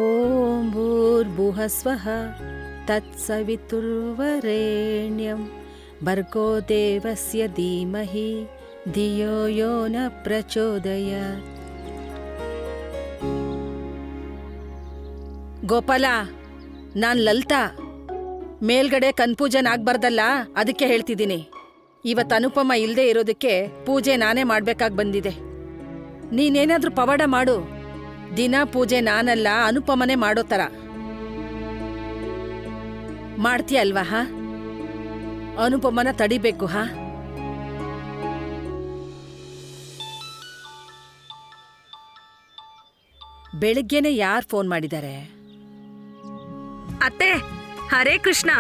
ಓಂ ಭೂರ್ಭುವಃಸ್ವಃ ತತ್ಸವಿತುರ್ವರೆಣ್ಯಂ ಭರ್ಗೋ ದೇವಸ್ಯ ಧೀಮಹಿ ಧಿಯೋ ಯೋ ನ ಪ್ರಚೋದಯಾತ್. ಗೋಪಾಲ, ನಾನ್ ಲಲಿತಾ. ಮೇಲ್ಗಡೆ ಕನ್ಪೂಜನ್ ಆಗ್ಬಾರ್ದಲ್ಲ, ಅದಕ್ಕೆ ಹೇಳ್ತಿದ್ದೀನಿ. ಇವತ್ತು ಅನುಪಮ ಇಲ್ದೇ ಇರೋದಕ್ಕೆ ಪೂಜೆ ನಾನೇ ಮಾಡ್ಬೇಕಾಗಿ ಬಂದಿದೆ. ನೀನೇನಾದ್ರೂ ಪವಾಡ ಮಾಡು. ದಿನ ಪೂಜೆ ನಾನಲ್ಲ, ಅನುಪಮನೆ ಮಾಡೋ ಥರ ಮಾಡ್ತೀಯ ಅಲ್ವಾ? ಹಾ, ಅನುಪಮನ ತಡಿಬೇಕು. ಹಾ, ಬೆಳಿಗ್ಗೆನೆ ಯಾರು ಫೋನ್ ಮಾಡಿದ್ದಾರೆ? ಅತ್ತೆ, ಹರೇ ಕೃಷ್ಣ.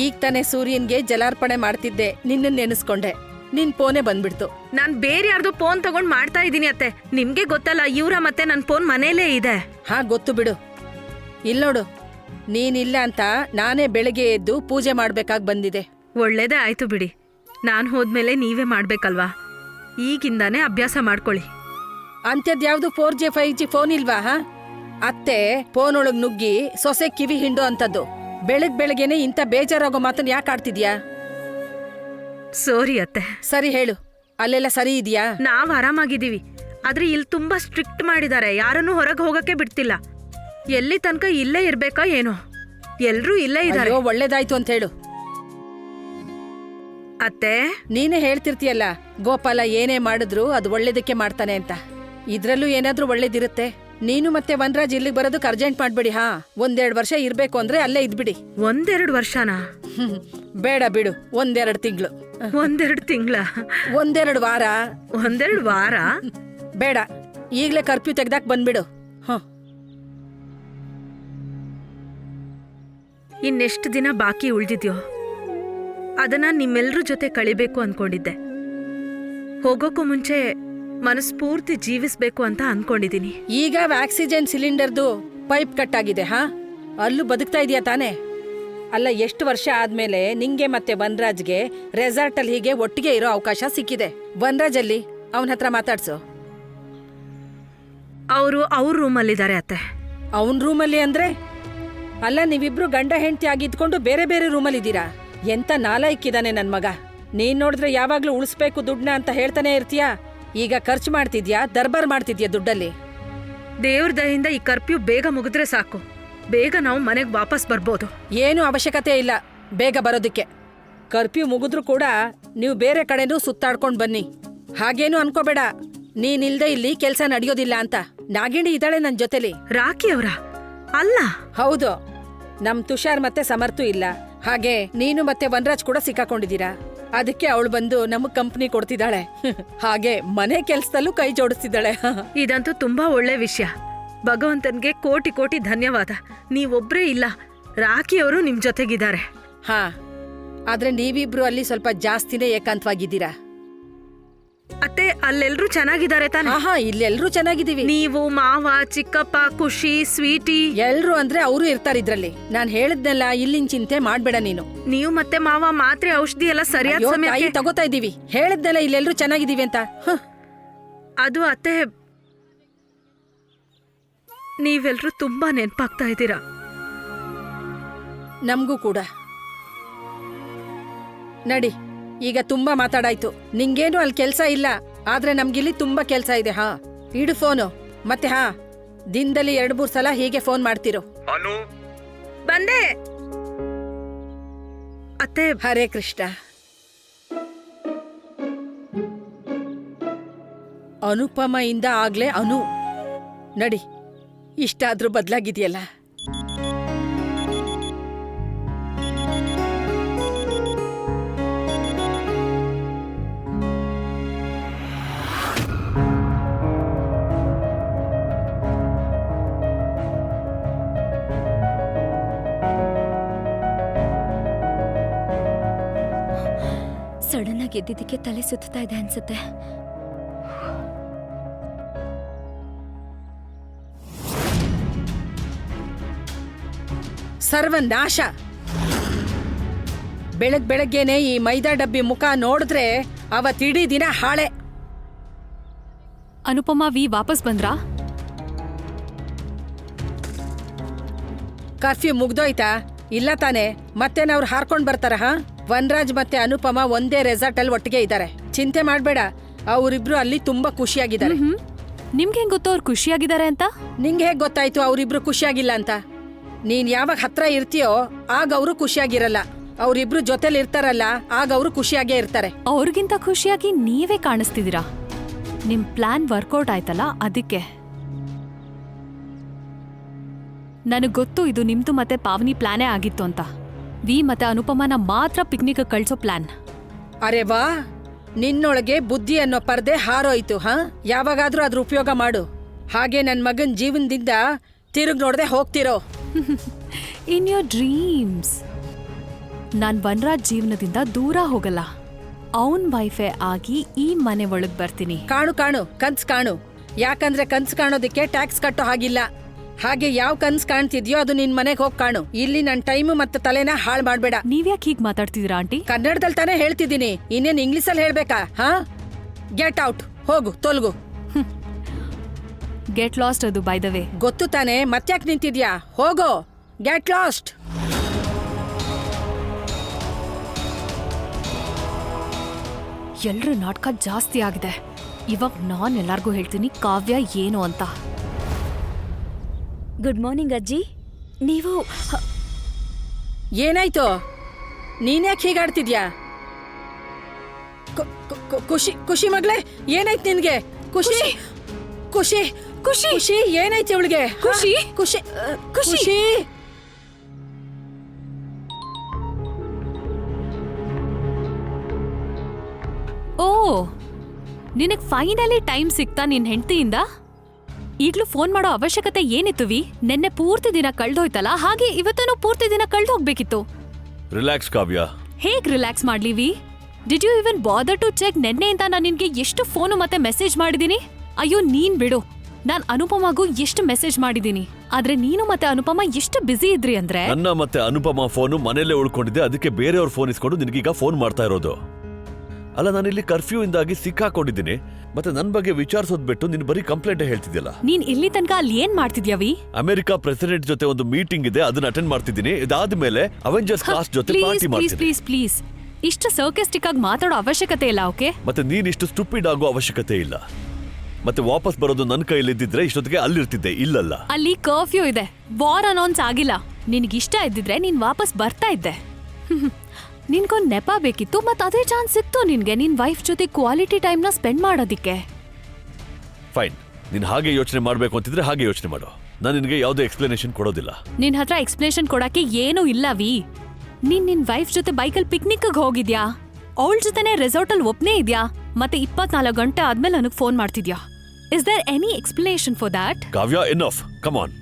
ಈಗ ತಾನೇ ಸೂರ್ಯನ್ಗೆ ಜಲಾರ್ಪಣೆ ಮಾಡ್ತಿದ್ದೆ, ನಿನ್ನ ನೆನೆಸ್ಕೊಂಡೆ. ನಿನ್ ಫೋನೇ ಬಂದ್ಬಿಡ್ತು. ನಾನ್ ಬೇರೆ ಯಾರ್ದು ಫೋನ್ ತಗೊಂಡ್ ಮಾಡ್ತಾ ಇದ್ದೀನಿ ಅತ್ತೆ. ನಿಮ್ಗೆ ಗೊತ್ತಲ್ಲ, ಇವ್ರ ಮತ್ತೆ ನನ್ ಫೋನ್ ಮನೇಲೇ ಇದೆ. ಹಾ, ಗೊತ್ತು ಬಿಡು. ಇಲ್ನೋಡು, ನೀನಿಲ್ಲ ಅಂತ ನಾನೇ ಬೆಳಗ್ಗೆ ಎದ್ದು ಪೂಜೆ ಮಾಡ್ಬೇಕಾಗಿ ಬಂದಿದೆ. ಒಳ್ಳೇದೇ ಆಯ್ತು ಬಿಡಿ. ನಾನ್ ಹೋದ್ಮೇಲೆ ನೀವೇ ಮಾಡ್ಬೇಕಲ್ವಾ? ಈಗಿಂದಾನೇ ಅಭ್ಯಾಸ ಮಾಡ್ಕೊಳ್ಳಿ. ಅಂಥದ್ಯಾವ್ದು 4G 5G ಫೋನ್ ಇಲ್ವಾ? ಹಾ, ಅತ್ತೆ ಫೋನ್ ಒಳಗ್ ನುಗ್ಗಿ ಸೊಸೆ ಕಿವಿ ಹಿಂಡೋ ಅಂತದ್ದು. ಬೆಳಗ್ಗೆನೆ ಇಂಥ ಬೇಜಾರಾಗೋ ಮಾತನ್ನ ಯಾಕೆ ಆಡ್ತಿದ್ಯಾ? ಸೋರಿ ಅತ್ತೆ. ಸರಿ ಹೇಳು, ಅಲ್ಲೆಲ್ಲ ಸರಿ ಇದೆಯಾ? ನಾವ್ ಆರಾಮಾಗಿದ್ದೀವಿ. ಆದ್ರೆ ಇಲ್ಲಿ ತುಂಬಾ ಸ್ಟ್ರಿಕ್ಟ್ ಮಾಡಿದ್ದಾರೆ. ಯಾರನ್ನೂ ಹೊರಗೆ ಹೋಗಕ್ಕೆ ಬಿಡ್ತಿಲ್ಲ. ಎಲ್ಲಿ ತನಕ ಇಲ್ಲೇ ಇರ್ಬೇಕಾ ಏನೋ. ಎಲ್ರೂ ಇಲ್ಲೇ ಇದ್ದಾರೆ. ಅಯ್ಯೋ, ಒಳ್ಳೇದಾಯ್ತು ಅಂತ ಹೇಳು. ಅತ್ತೆ, ನೀನೇ ಹೇಳ್ತಿರ್ತೀಯಲ್ಲ, ಗೋಪಾಲ ಏನೇ ಮಾಡಿದ್ರು ಅದು ಒಳ್ಳೇದಕ್ಕೆ ಮಾಡ್ತಾನೆ ಅಂತ. ಇದ್ರಲ್ಲೂ ಏನಾದ್ರೂ ಒಳ್ಳೇದಿರುತ್ತೆ. ನೀನು ಮತ್ತೆ ವನರಾಜ್ ಇಲ್ಲಿಗೆ ಬರೋದಕ್ಕೆ ಅರ್ಜೆಂಟ್ ಮಾಡ್ಬೇಡಿ. ಹಾ, 1-2 ವರ್ಷ ಇರ್ಬೇಕು ಅಂದ್ರೆ ಅಲ್ಲೇ ಇದ್ಬಿಡಿ. 1-2 ವರ್ಷನಾ? ಬೇಡ ಬಿಡು, 1-2 ತಿಂಗಳು. 1-2 ತಿಂಗಳ? 1-2 ವಾರ. 1-2 ವಾರ? ಬೇಡ, ಈಗ್ಲೇ ಕರ್ಫ್ಯೂ ತೆಗ್ದಾಕ್ ಬಂದ್ಬಿಡು. ಹ, ಇನ್ನೆಷ್ಟು ದಿನ ಬಾಕಿ ಉಳ್ದಿದ್ಯೋ ಅದನ್ನ ನಿಮ್ಮೆಲ್ರ ಜೊತೆ ಕಳಿಬೇಕು ಅನ್ಕೊಂಡಿದ್ದೆ. ಹೋಗೋಕ್ಕೂ ಮುಂಚೆ ಮನಸ್ಫೂರ್ತಿ ಜೀವಿಸ್ಬೇಕು ಅಂತ ಅನ್ಕೊಂಡಿದೀನಿ. ಈಗ ಆಕ್ಸಿಜನ್ ಸಿಲಿಂಡರ್ದು ಪೈಪ್ ಕಟ್ ಆಗಿದೆ. ಹಾ, ಅಲ್ಲೂ ಬದುಕ್ತಾ ಇದೆಯಾ ತಾನೇ? ಅಲ್ಲ, ಎಷ್ಟು ವರ್ಷ ಆದ್ಮೇಲೆ ನಿಂಗೆ ಮತ್ತೆ ವನರಾಜ್ಗೆ ರೆಸಾರ್ಟ್ ಅಲ್ಲಿ ಹೀಗೆ ಒಟ್ಟಿಗೆ ಇರೋ ಅವಕಾಶ ಸಿಕ್ಕಿದೆ. ವನರಾಜ್ ಅಲ್ಲಿ, ಅವನ ಹತ್ರ ಮಾತಾಡ್ಸು. ಅವ್ರ ರೂಮಲ್ಲಿದ್ದಾರೆ ಅತ್ತೆ. ಅವನ್ ರೂಮಲ್ಲಿ ಅಂದ್ರೆ? ಅಲ್ಲ, ನೀವಿಬ್ರು ಗಂಡ ಹೆಂಡತಿ ಆಗಿದ್ಕೊಂಡು ಬೇರೆ ಬೇರೆ ರೂಮಲ್ಲಿ ಇದ್ದೀರಾ. ಎಂತ ನಾಲಾಯಕ್ಕಿದಾನೆ ನನ್ ಮಗ. ನೀನ್ ನೋಡಿದ್ರೆ ಯಾವಾಗ್ಲೂ ಉಳಿಸ್ಬೇಕು ದುಡ್ಡನ್ನ ಅಂತ ಹೇಳ್ತಾನೆ ಇರ್ತೀಯಾ. ಈಗ ಖರ್ಚು ಮಾಡ್ತಿದ್ಯಾ, ದರ್ಬಾರ್ ಮಾಡ್ತಿದ್ಯಾ ದುಡ್ಡಲ್ಲಿ. ದೇವ್ರ ದಯಿಂದ ಈ ಕರ್ಫ್ಯೂ ಬೇಗ ಮುಗಿದ್ರೆ ಸಾಕು. ಬೇಗ ನಾವು ಮನೆಗೆ ವಾಪಸ್ ಬರ್ಬೋದು. ಏನು ಅವಶ್ಯಕತೆ ಇಲ್ಲ ಬೇಗ ಬರೋದಕ್ಕೆ. ಕರ್ಫ್ಯೂ ಮುಗಿದ್ರು ಕೂಡ ನೀವು ಬೇರೆ ಕಡೆನೂ ಸುತ್ತಾಡ್ಕೊಂಡ್ ಬನ್ನಿ. ಹಾಗೇನು ಅನ್ಕೋಬೇಡ, ನೀನಿಲ್ದೆ ಇಲ್ಲಿ ಕೆಲ್ಸ ನಡೆಯೋದಿಲ್ಲ ಅಂತ. ನಾಗಿಣಿ ಇದ್ದಾಳೆ ನನ್ ಜೊತೆಲಿ. ರಾಕಿ ಅವ್ರ? ಅಲ್ಲ. ಹೌದು, ನಮ್ ತುಷಾರ್ ಮತ್ತೆ ಸಮರ್ಥು ಇಲ್ಲ. ಹಾಗೆ ನೀನು ಮತ್ತೆ ವನರಾಜ್ ಕೂಡ ಸಿಕ್ಕಾಕೊಂಡಿದ್ದೀರಾ. ಅದಕ್ಕೆ ಅವಳು ಬಂದು ನಮಗ್ ಕಂಪ್ನಿ ಕೊಡ್ತಿದ್ದಾಳೆ. ಹಾಗೆ ಮನೆ ಕೆಲ್ಸದಲ್ಲೂ ಕೈ ಜೋಡಿಸ್ತಿದ್ದಾಳೆ. ಇದಂತೂ ತುಂಬಾ ಒಳ್ಳೆ ವಿಷಯ. ಭಗವಂತನ್ಗೆ ಕೋಟಿ ಕೋಟಿ ಧನ್ಯವಾದ. ನೀವೊಬ್ರೇ ಇಲ್ಲ, ರಾಕಿ ಅವರು ನಿಮ್ ಜೊತೆಗಿದ್ದಾರೆ. ಹಾ, ಆದ್ರೆ ನೀವಿಬ್ರು ಅಲ್ಲಿ ಸ್ವಲ್ಪ ಜಾಸ್ತಿನೇ ಏಕಾಂತವಾಗಿದ್ದೀರಾ. ಅತ್ತೆ, ಅಲ್ಲೆಲ್ರೂ ಚೆನ್ನಾಗಿದ್ದಾರೆ ತಾನೆ? ಹಾ, ಇಲ್ಲೆಲ್ರೂ ಚೆನ್ನಾಗಿದ್ದೀವಿ. ನೀವು, ಮಾವ, ಚಿಕ್ಕಪ್ಪ, ಖುಷಿ, ಸ್ವೀಟಿ ಎಲ್ರು ಅಂದ್ರೆ ಅವರು ಇರ್ತಾರೆ ಇದ್ರಲ್ಲಿ. ನಾನ್ ಹೇಳಿದ್ನೆಲ್ಲ ಇಲ್ಲಿನ ಚಿಂತೆ ಮಾಡ್ಬೇಡ ನೀನು. ನೀವು ಮತ್ತೆ ಮಾವ ಮಾತ್ರೆ ಔಷಧಿ ಎಲ್ಲ ಸರಿಯಾದ ಸಮಯಕ್ಕೆ ತಗೋತಾ ಇದೀವಿ. ಹೇಳಿದ್ನೆಲ್ಲ ಇಲ್ಲೆಲ್ರೂ ಚೆನ್ನಾಗಿದ್ದೀವಿ ಅಂತ. ಅದು ಅತ್ತೆ, ನೀವೆಲ್ರೂ ತುಂಬಾ ನೆನ್ಪಾಗ್ತಾ ಇದ್ದೀರಾ. ನಮ್ಗೂ ಕೂಡ. ನಡಿ, ಈಗ ತುಂಬಾ ಮಾತಾಡಾಯ್ತು. ನಿಂಗೇನು ಅಲ್ಲಿ ಕೆಲ್ಸ ಇಲ್ಲ, ಆದ್ರೆ ನಮ್ಗಿಲ್ಲಿ ತುಂಬಾ ಕೆಲ್ಸ ಇದೆ. ಹಾ, ಇಡು ಫೋನು. ಮತ್ತೆ ಹಾ, ದಿನದಲ್ಲಿ 2-3 ಸಲ ಹೀಗೆ ಫೋನ್ ಮಾಡ್ತಿರೋ. ಬಂದೆ ಅತ್ತೆ. ಹರೇ ಕೃಷ್ಣ. ಅನುಪಮ ಇಂದ ಆಗ್ಲೇ ಅನು. ನಡಿ, ಇಷ್ಟಾದ್ರೂ ಬದ್ಲಾಗಿದೆಯಲ್ಲ. ಸಡನ್ ಆಗಿ ಎದ್ದಿದ್ದಕ್ಕೆ ತಲೆ ಸುತ್ತಾ ಇದೆ ಅನ್ಸುತ್ತೆ. ಸರ್ವನಾಶ. ಬೆಳಗ್ಗೆನೆ ಈ ಮೈದಾ ಡಬ್ಬಿ ಮುಖ ನೋಡಿದ್ರೆ ಅವತ್ತಿಡೀ ದಿನ ಹಾಳೆ. ಅನುಪಮಾ ವಿ ವಾಪಸ್ ಬಂದ್ರಾ? ಕರ್ಫ್ಯೂ ಮುಗ್ದೋಯ್ತಾ? ಇಲ್ಲ ತಾನೆ, ಮತ್ತೇನವ್ರು ಹಾರ್ಕೊಂಡ್ ಬರ್ತಾರ? ವನ್ರಾಜ್ ಮತ್ತೆ ಅನುಪಮ ಒಂದೇ ರೆಸಾರ್ಟ್ ಅಲ್ಲಿ ಒಟ್ಟಿಗೆ ಇದ್ದಾರೆ. ಚಿಂತೆ ಮಾಡ್ಬೇಡ, ಅವರಿಬ್ರು ಅಲ್ಲಿ ತುಂಬಾ ಖುಷಿಯಾಗಿದ್ದಾರೆ. ನಿಮ್ಗೆ ಹೆಂಗ್ ಗೊತ್ತು ಅವ್ರು ಖುಷಿಯಾಗಿದ್ದಾರೆ ಅಂತ? ನಿಂಗೆ ಹೇಗ್ ಗೊತ್ತಾಯ್ತು ಅವರಿಬ್ರು ಖುಷಿಯಾಗಿಲ್ಲ ಅಂತ? ನೀನ್ ಯಾವಾಗ ಹತ್ರ ಇರ್ತೀಯೋ ಆಗ ಅವರು ಖುಷಿಯಾಗಿರಲ್ಲ. ಅವರಿಬ್ರು ಜೊತೆಲಿ ಇರ್ತಾರಲ್ಲ, ಆಗ ಅವರು ಖುಷಿಯಾಗೇ ಇರ್ತಾರೆ. ಅವ್ರಿಗಿಂತ ಖುಷಿಯಾಗಿ ನೀವೇ ಕಾಣಿಸ್ತಿದ್ದೀರಾ. ನಿಮ್ ಪ್ಲಾನ್ ವರ್ಕೌಟ್ ಆಯ್ತಲ್ಲ, ಅದಕ್ಕೆ. ನನಗ್ ಗೊತ್ತು ಇದು ನಿಮ್ದು ಮತ್ತೆ ಪಾವನಿ ಪ್ಲಾನೇ ಆಗಿತ್ತು ಅಂತ. ವಿ ಮತ್ತೆ ಅನುಪಮನ ಮಾತ್ರ ಪಿಕ್ನಿಕ್ ಕಳ್ಸೋ ಪ್ಲಾನ್. ಅರೆ ವಾ, ನಿನ್ನೊಳಗೆ ಬುದ್ಧಿ ಅನ್ನೋ ಪರ್ದೆ ಹಾರೋಯ್ತು. ಯಾವಾಗಾದ್ರೂ ಅದ್ರ ಉಪಯೋಗ ಮಾಡು. ಹಾಗೆ ನನ್ ಮಗನ್ ಜೀವನದಿಂದ ತಿರುಗ್ ನೋಡ್ದೆ ಹೋಗ್ತಿರೋ. In your dreams. ನಾನ್ ವನ್ರಾಜ್ ಜೀವನದಿಂದ ದೂರ ಹೋಗಲ್ಲ. ಅವನ್ ವೈಫೈ ಆಗಿ ಈ ಮನೆ ಒಳಗ್ ಬರ್ತೀನಿ. ಕಾಣು ಕಾಣು, ಕನ್ಸ್ ಕಾಣು. ಯಾಕಂದ್ರೆ ಕನ್ಸ್ ಕಾಣೋದಕ್ಕೆ ಟ್ಯಾಕ್ಸ್ ಕಟ್ಟೋ ಹಾಗಿಲ್ಲ. ಹಾಗೆ ಯಾವ ಕನ್ಸ್ ಕಾಣ್ತಿದ್ಯೋ ಅದು ನಿನ್ ಮನೆಗ್ ಹೋಗ್ ಕಾಣು. ಇಲ್ಲಿ ನನ್ ಟೈಮ್ ಮತ್ತೆ ತಲೆನ ಹಾಳ್ ಮಾಡ್ಬೇಡ. ನೀವ್ಯಾಕೆ ಹೀಗ್ ಮಾತಾಡ್ತಿದ್ದೀರಾ ಆಂಟಿ? ಕನ್ನಡದಲ್ಲಿ ತಾನೇ ಹೇಳ್ತಿದ್ದೀನಿ, ಇನ್ನೇನ್ ಇಂಗ್ಲಿಷಲ್ಲಿ ಹೇಳ್ಬೇಕಾ? ಗೆಟ್ ಔಟ್, ಹೋಗು, ತೊಲ್ಗು. ಗೆಟ್ ಲಾಸ್ಟ್ ಅದು ಬೈ ದ ವೇ. ಗೊತ್ತು ತಾನೆ, ಮತ್ತ್ಯಾಕ್ ನಿಂತಿದ್ಯಾ? ಹೋಗೋ, ಗೆಟ್ ಲಾಸ್ಟ್. ಎಲ್ರ ನಾಟಕ ಜಾಸ್ತಿ ಆಗಿದೆ. ಇವಾಗ ನಾನ್ ಎಲ್ಲಾರ್ಗೂ ಹೇಳ್ತೀನಿ ಕಾವ್ಯ ಏನು ಅಂತ. ಗುಡ್ ಮಾರ್ನಿಂಗ್ ಅಜ್ಜಿ. ನೀವು ಏನಾಯ್ತು? ನೀನ್ಯಾಕೆ ಹೀಗಾಡ್ತಿದ್ಯಾ? ಖುಷಿ ಖುಷಿ ಮಗ್ಳೆ, ಏನಾಯ್ತು ನಿನ್ಗೆ? ಖುಷಿ ಖುಷಿ ಖುಷಿ ಖುಷಿ ಏನಾಯ್ತು ಇವಳಿಗೆ? ಖುಷಿ ಖುಷಿ ಖುಷಿ ಓ, ನಿನಗ್ ಫೈನಲಿ ಟೈಮ್ ಸಿಕ್ತಾ ನಿನ್ ಹೆಂಡತಿಯಿಂದ? ಈಗ್ಲೂ ಫೋನ್ ಮಾಡೋ ಅವಶ್ಯಕತೆ ಏನಿತ್ತು ವಿ? ನೆನ್ನೆ ಪೂರ್ತಿ ದಿನ ಕಳ್ದೋಯ್ತಲ್ಲ, ಹಾಗೆ ಇವತ್ತೂ ಪೂರ್ತಿ ದಿನ ಕಳ್ದೋಗ್ಬೇಕಿತ್ತು. ರಿಲ್ಯಾಕ್ಸ್ ಕಾವ್ಯ. ಹೇಗ್ ರಿಲ್ಯಾಕ್ಸ್ ಮಾಡ್ಲಿ ವಿ? Did you even bother to check ನೆನ್ನೆಯಿಂದ ನಾನು ನಿನ್ಗೆ ಎಷ್ಟು ಫೋನು ಮತ್ತೆ ಮೆಸೇಜ್ ಮಾಡಿದೀನಿ? ಅಯ್ಯೋ ನೀನ್ ಬಿಡು, ನಾನ್ ಅನುಪಮಗೂ ಎಷ್ಟು ಮೆಸೇಜ್ ಮಾಡಿದೀನಿ. ಆದ್ರೆ ನೀನು ಮತ್ತೆ ಅನುಪಮ ಎಷ್ಟು ಬ್ಯುಸಿ ಇದ್ರಿ ಅಂದ್ರೆ. ನನ್ನ ಮತ್ತೆ ಅನುಪಮ ಫೋನು ಮನೇಲೆ ಉಳ್ಕೊಂಡಿದ್ದೆ, ಅದಕ್ಕೆ ಬೇರೆಯವ್ರ ಫೋನ್ ಇಸ್ಕೊಂಡು ನಿನಗೀಗ ಫೋನ್ ಮಾಡ್ತಾ ಇರೋದು. ಅಲ್ಲ, ನಾನಿಲ್ಲಿ ಕರ್ಫ್ಯೂ ಇಂದಾಗಿ ಸಿಕ್ಕಾಕೊಂಡಿದ್ದೀನಿ. ಮತ್ತೆ ನನ್ ಬಗ್ಗೆ ವಿಚಾರಿಸೋದ್ ಬಿಟ್ಟು ನೀನ್ ಬರೀ ಕಂಪ್ಲೇಂಟ್ ಹೇಳ್ತಿದ್ಯಲ್ಲ. ನೀನ್ ಇಲ್ಲಿ ತನಕ ಅಲ್ಲಿ ಏನ್ ಮಾಡ್ತಿದ್ಯಾವಿ? ಅಮೆರಿಕಾ ಪ್ರೆಸಿಡೆಂಟ್ ಜೊತೆ ಒಂದು ಮೀಟಿಂಗ್ ಇದೆ, ಅದನ್ನ ಅಟೆಂಡ್ ಮಾಡ್ತಿದ್ದೀನಿ. ಇದಾದ್ಮೇಲೆ ಅವೆಂಜರ್ಸ್ ಕಾಸ್ಟ್ ಜೊತೆ ಪಾರ್ಟಿ ಮಾಡ್ತೀನಿ. ಪ್ಲೀಸ್ ಪ್ಲೀಸ್, ಇಷ್ಟು ಸರ್ಕಾಸ್ಟಿಕ್ ಆಗಿ ಮಾತಾಡೋ ಅವಶ್ಯಕತೆ ಇಲ್ಲ. ಓಕೆ? ಮತ್ತೆ ನೀನ್ ಇಷ್ಟು ಸ್ಟುಪಿಡ್ ಆಗೋ ಅವಶ್ಯಕತೆ ಇಲ್ಲ. ಮತ್ತೆ ವಾಪಸ್ ಬರೋದು ನನ್ನ ಕೈಲಿದ್ದಿದ್ರೆ ಇಷ್ಟೊತ್ತಿಗೆ ಅಲ್ಲಿರ್ತಿದ್ದೆ, ಇಲ್ಲಲ್ಲ. ಅಲ್ಲಿ ಕರ್ಫ್ಯೂ ಇದೆ, ವಾರ್ ಅನೌನ್ಸ್ ಆಗಿಲ್ಲ. ನಿನ್ಗಿಷ್ಟ ಇದ್ದಿದ್ರೆ ನೀನ್ ವಾಪಸ್ ಬರ್ತಾ ಇದ್ದೆ. ನಿನ್ಗೊಂದ್ ನೆಪ ಬೇಕಿತ್ತು, ಮತ್ ಅದೇ ಚಾನ್ಸ್ ಸಿಕ್ತು ನಿನ್ಗೆ ನಿನ್ ವೈಫ್ ಜೊತೆ ಕ್ವಾಲಿಟಿ ಟೈಮ್ನ ಸ್ಪೆಂಡ್ ಮಾಡೋದಿಕ್ಕೆ. ಫೈನ್, ನೀನ್ ಹಾಗೆ ಯೋಚನೆ ಮಾಡ್ಬೇಕು ಅಂತಿದ್ರೆ ಹಾಗೆ ಯೋಚನೆ ಮಾಡು. ನಾನು ನಿನಗೆ ಯಾವುದೇ ಎಕ್ಸ್ಪ್ಲನೇಷನ್ ಕೊಡೋದಿಲ್ಲ. ನಿನ್ ಹತ್ರ ಎಕ್ಸ್ಪ್ಲನೇಷನ್ ಕೊಡಕ್ಕೆ ಏನೂ ಇಲ್ಲ ವಿ. ನೀನ್ ನಿನ್ ವೈಫ್ ಜೊತೆ ಬೈಕಲ್ ಪಿಕ್ನಿಕ್ ಹೋಗಿದ್ಯಾ, ಅವಳ ಜೊತೆನೆ ರೆಸಾರ್ಟ್ ಅಲ್ಲಿ ಒಪ್ನೇ ಇದ್ಯಾ, ಮತ್ತೆ 24 ಗಂಟೆ ಆದ್ಮೇಲೆ ನನಗ್ ಫೋನ್ ಮಾಡ್ತಿದ್ಯಾ. Is there any explanation for that? Kavya, enough, come on.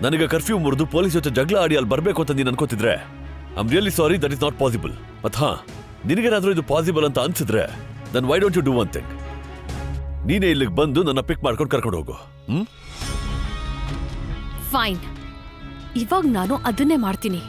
ನನಗೆ ಕರ್ಫ್ಯೂ ಮುರಿದು ಪೊಲೀಸ್ ಜೊತೆ ಜಗಳ ಆಡಿ ಅಲ್ಲಿ ಬರ್ಬೇಕು ಅಂತ ನೀನ್ ಅನ್ಕೋತಿದ್ರೆ I am really sorry, that is not possible. ಮತ್ ನಿನಗೇನಾದ್ರೂ ಇದು ಪಾಸಿಬಲ್ ಅಂತ ಅನ್ಸಿದ್ರೆ then why don't you do one thing? ನೀನೇ ಇಲ್ಲಿಗೆ ಬಂದು ನನ್ನ ಪಿಕ್ ಮಾಡ್ಕೊಂಡು ಕರ್ಕೊಂಡು ಹೋಗು. ಫೈನ್, ಇವಾಗ ನಾನು ಅದನ್ನೇ ಮಾಡ್ತೀನಿ.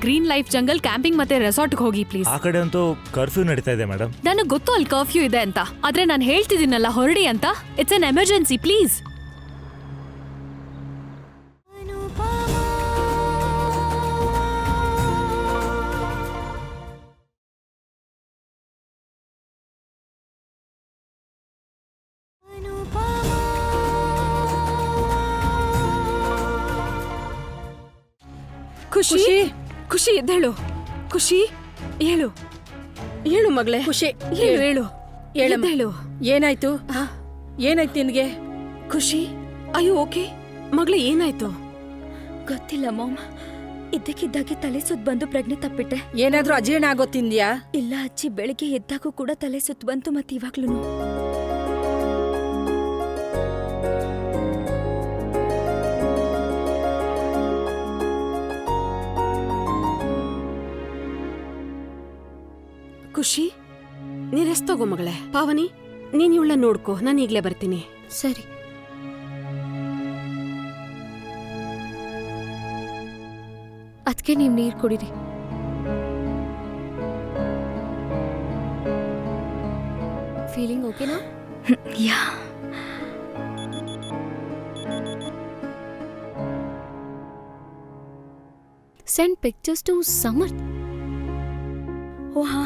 ಗ್ರೀನ್ ಲೈಫ್ ಜಂಗಲ್ ಕ್ಯಾಂಪಿಂಗ್ ಮತ್ತೆ ರೆಸಾರ್ಟ್ಗೆ ಹೋಗಿ ಪ್ಲೀಸ್. ಆ ಕಡೆ ಅಂತೂ ಕರ್ಫ್ಯೂ ನಡೀತಾ ಇದೆ ಮೇಡಮ್. ನನಗೆ ಗೊತ್ತು ಅಲ್ಲಿ ಕರ್ಫ್ಯೂ ಇದೆ ಅಂತ, ಆದ್ರೆ ನಾನು ಹೇಳ್ತಿದ್ದೀನಲ್ಲ ಹೊರಡಿ ಅಂತ. It's an emergency, please. ಖುಷಿ ಖುಷಿ ಎದ್ದೇಳು. ಖುಷಿ ಹೇಳು, ಹೇಳು ಮಗಳೇ. ಖುಷಿ ಹೇಳು ಹೇಳು ಹೇಳಮ್ಮ. ಎದ್ದೇಳು. ಏನಾಯ್ತು? ಏನಾಯ್ತು ನಿನ್ಗೆ? ಖುಷಿ, ಅಯ್ಯೋ ಓಕೆ ಮಗಳೇ, ಏನಾಯ್ತು? ಗೊತ್ತಿಲ್ಲ ಮಾಮ್, ಇದ್ದಕ್ಕಿದ್ದಾಗೆ ತಲೆ ಸುತ್ತ ಬಂದು ಪ್ರಜ್ಞೆ ತಪ್ಪಿಟ್ಟೆ. ಏನಾದ್ರೂ ಅಜೀರ್ಣ ಆಗೋ ತಿಂದ್ಯಾ? ಇಲ್ಲ ಅಜ್ಜಿ, ಬೆಳಿಗ್ಗೆ ಎದ್ದಾಗೂ ಕೂಡ ತಲೆ ಸುತ್ತ ಬಂತು, ಮತ್ತೆ ಇವಾಗ್ಲೂ. ಖುಷಿ, ನೀನ್ ರೆಸ್ಟ್ ತಗೋ ಮಗಳೇ. ಪಾವನಿ, ನೀನ್ ಇವಳ ನೋಡ್ಕೋ, ನಾನು ಈಗ್ಲೇ ಬರ್ತೀನಿ. ಸರಿ. ಅದಕ್ಕೆ ನೀವು ನೀರು ಕುಡೀರಿ. ಫೀಲಿಂಗ್ ಓಕೆನಾ? Yeah. Send pictures to Samarth. ಓ ಹಾ,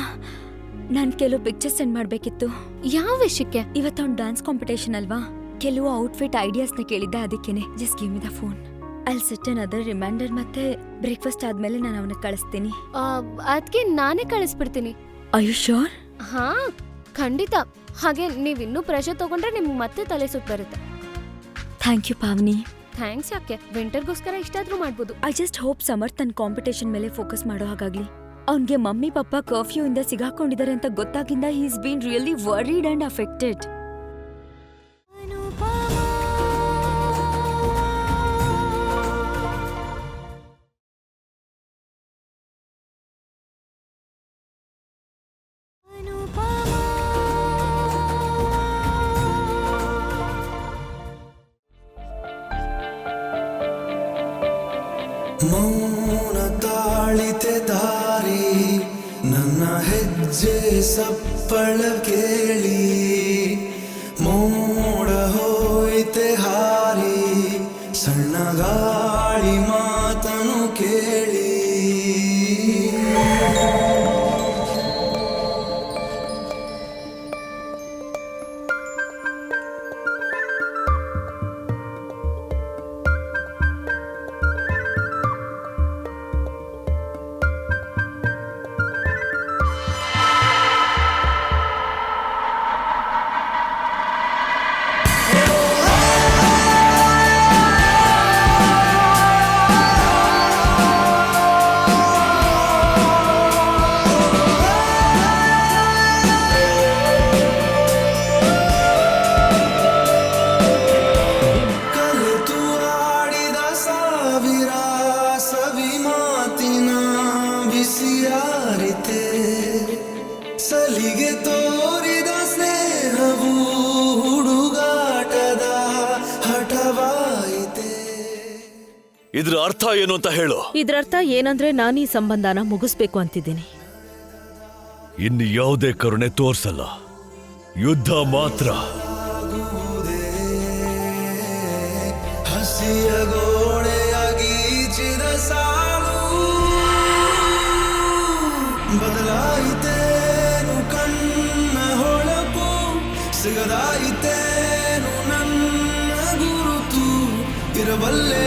ನಾನು ಕೆಲವು ಪಿಕ್ಚರ್ಸ್ ಸೆಂಡ್ ಮಾಡಬೇಕಿತ್ತು. ಯಾವ ವಿಷಯಕ್ಕೆ? ಇವತ್ತೊಂದು ಡ್ಯಾನ್ಸ್ ಕಾಂಪಿಟೇಷನ್ ಅಲ್ವಾ, ಕೆಲವು ಔಟ್ಫಿಟ್ ಐಡಿಯಾಸ್ನ ಕೇಳಿದ್ದೆ, ಅದಕ್ಕೇನೆ. Just give me the phone. I'll set other reminder. ಮತ್ತೆ ಬ್ರೇಕ್ಫಾಸ್ಟ್ ಆದ್ಮೇಲೆ ನಾನು ಅವನಿಗೆ ಕಳಿಸ್ತೀನಿ. ಅದಕ್ಕೆ ನಾನೇ ಕಳಿಸ್ಬಿಡ್ತೀನಿ. Are you sure? ಹಾ, ಖಂಡಿತ. ಹಾಗೆ ನೀವಿನ್ನೂ ಪ್ರೆಷರ್ ತಗೊಂಡ್ರೆ ನಿಮ್ಗೆ ಮತ್ತೆ ತಲೆ ಸುತ್ತ ಬರುತ್ತೆ. Thank you Pavani. ಥ್ಯಾಂಕ್ಸ್ ಯಾಕೆ, ವಿಂಟರ್ಗೋಸ್ಕರ ಇಷ್ಟಾದ್ರೂ ಮಾಡ್ಬೋದು. ಐ ಜಸ್ಟ್ ಹೋಪ್ ಸಮರ್ಥ್ ತನ್ನ ಕಾಂಪಿಟೇಷನ್ ಮೇಲೆ ಫೋಕಸ್ ಮಾಡೋ ಹಾಗಾಗ್ಲಿ. ಅವನ್ಗೆ ಮಮ್ಮಿ ಪಪ್ಪ ಕರ್ಫ್ಯೂ ಇಂದ ಸಿಗಾಕೊಂಡಿದ್ದಾರೆ ಅಂತ ಗೊತ್ತಾಗಿಂದ he is been really worried and affected. ಮೌನ ತಾಳಿತೆ ದಾರಿ, ನನ್ನ ಹೆಜ್ಜೆ ಸಪ್ಪಳ ಕೇಳಿ, ಮೋಡ ಹೋಯ್ತೆ ಹಾರಿ, ಸಣ್ಣ ಗಾಳಿ ಮಾತನು ಕೇಳಿ. ಸಲಿಗೆ ತೋರಿದ ಸ್ನೇಹವು ಹುಡುಗಾಟದ ಹಠವಾಯಿತೆ. ಇದ್ರ ಅರ್ಥ ಏನು ಅಂತ ಹೇಳು. ಇದ್ರರ್ಥ ಏನಂದ್ರೆ ನಾನು ಈ ಸಂಬಂಧನ ಮುಗಿಸ್ಬೇಕು ಅಂತಿದ್ದೀನಿ. ಇನ್ನು ಯಾವುದೇ ಕರುಣೆ ತೋರ್ಸಲ್ಲ, ಯುದ್ಧ ಮಾತ್ರ. ಹಸಿಯ ಗೋಡೆಯಾಗೀಚಿದ ಸಾಲು ಬದಲಾಯಿತೇನು ಕಣ್ಣ ಹೊಳಪು, ಸಿಗದಾಯಿತೇನು ನನ್ನ ಗುರುತು, ಇರಬಲ್ಲೆ